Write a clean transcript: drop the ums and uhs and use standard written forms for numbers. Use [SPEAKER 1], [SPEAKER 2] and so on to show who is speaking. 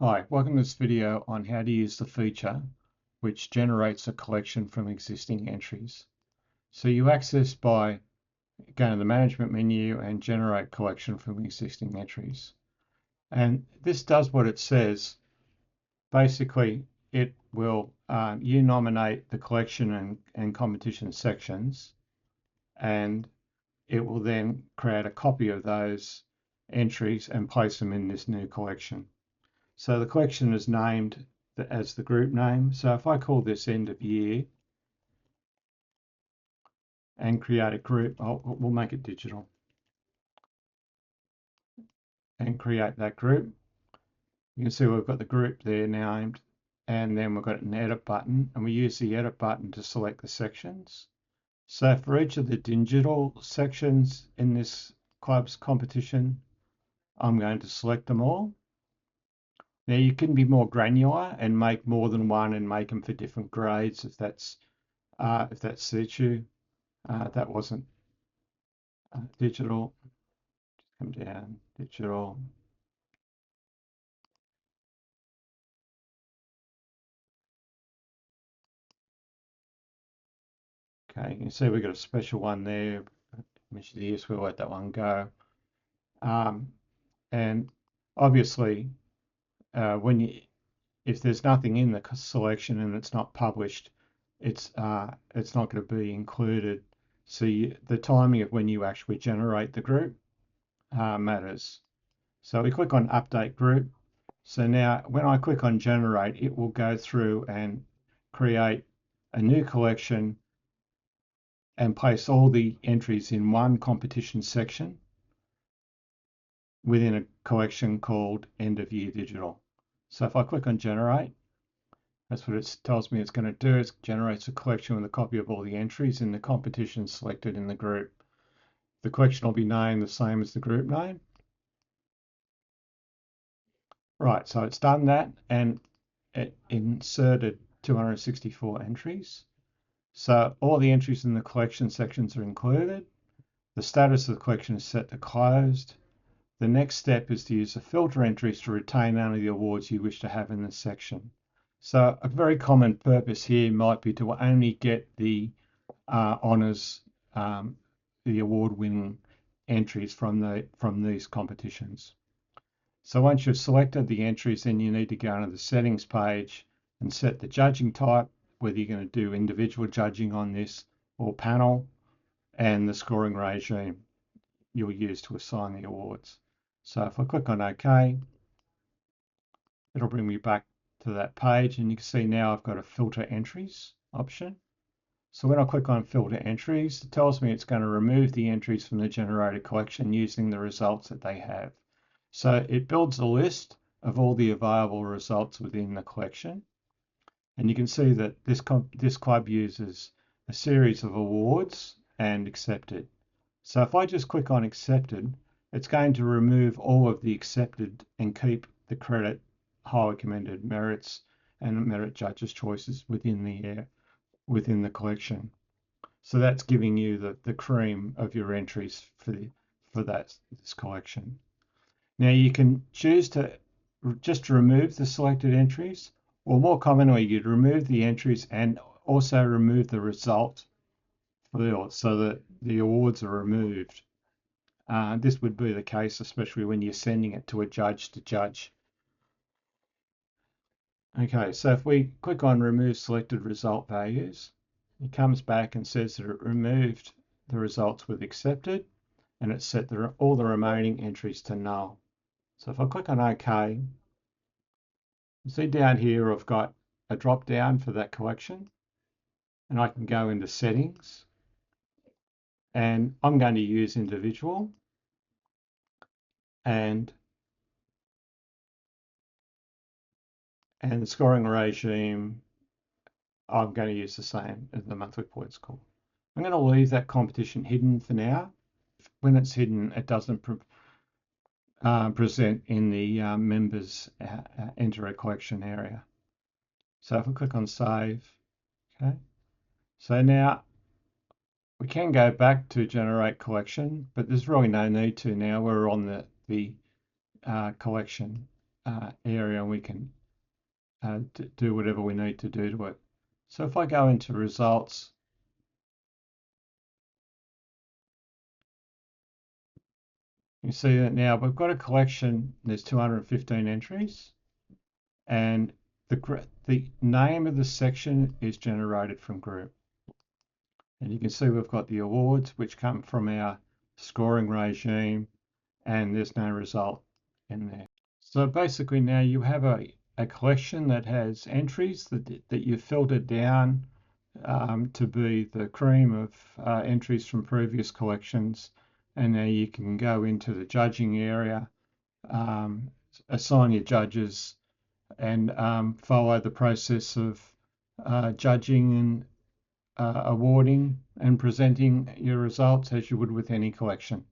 [SPEAKER 1] Hi, welcome to this video on how to use the feature which generates a collection from existing entries. So you access by going to the management menu and generate collection from existing entries. And this does what it says. Basically, it will, you nominate the collection and competition sections, and it will then create a copy of those entries and place them in this new collection. So the collection is named as the group name. So if I call this end of year and create a group, we'll make it digital and create that group. You can see we've got the group there named, and then we've got an edit button, and we use the edit button to select the sections. So for each of the digital sections in this club's competition, I'm going to select them all. Now you can be more granular and make more than one and make them for different grades if that suits you. That wasn't digital. Come down, digital. Okay, you can see we've got a special one there. Mentioned the we'll let that one go. And obviously, if there's nothing in the selection and it's not published, it's not going to be included. So the timing of when you actually generate the group matters. So we click on Update Group. So now when I click on Generate, it will go through and create a new collection and place all the entries in one competition section within a collection called End of Year Digital. So if I click on Generate, that's what it tells me it's going to do. It generates a collection with a copy of all the entries in the competition selected in the group. The collection will be named the same as the group name. Right, so it's done that and it inserted 264 entries. So all the entries in the collection sections are included. The status of the collection is set to closed. The next step is to use the filter entries to retain only the awards you wish to have in this section. So a very common purpose here might be to only get the honours, the award-winning entries from these competitions. So once you've selected the entries, then you need to go into the settings page and set the judging type, whether you're going to do individual judging on this or panel, and the scoring regime you'll use to assign the awards. So if I click on OK, it'll bring me back to that page, and you can see now I've got a filter entries option. So when I click on filter entries, it tells me it's going to remove the entries from the generated collection using the results that they have. So it builds a list of all the available results within the collection. And you can see that this club uses a series of awards and accepted. So if I just click on accepted, it's going to remove all of the accepted and keep the credit highly commended merits and merit judges choices within the collection. So that's giving you the cream of your entries for this collection. Now you can choose to just remove the selected entries, or more commonly, you'd remove the entries and also remove the result so that the awards are removed. This would be the case, especially when you're sending it to a judge to judge. Okay, so if we click on remove selected result values, it comes back and says that it removed the results with accepted, and it set all the remaining entries to null. So if I click on OK, you see down here I've got a drop down for that collection, and I can go into settings, and I'm going to use individual, and the scoring regime, I'm going to use the same as the monthly points score. I'm going to leave that competition hidden for now. When it's hidden, it doesn't present in the members enter a collection area. So if I click on save, okay. So now we can go back to generate collection, but there's really no need to now. We're on the collection area, and we can do whatever we need to do to it. So if I go into results, you see that now we've got a collection. There's 215 entries, and the name of the section is generated from group. And you can see we've got the awards, which come from our scoring regime, and there's no result in there. So basically now you have a collection that has entries that you've filtered down to be the cream of entries from previous collections. And now you can go into the judging area, assign your judges, and follow the process of judging and awarding and presenting your results as you would with any collection.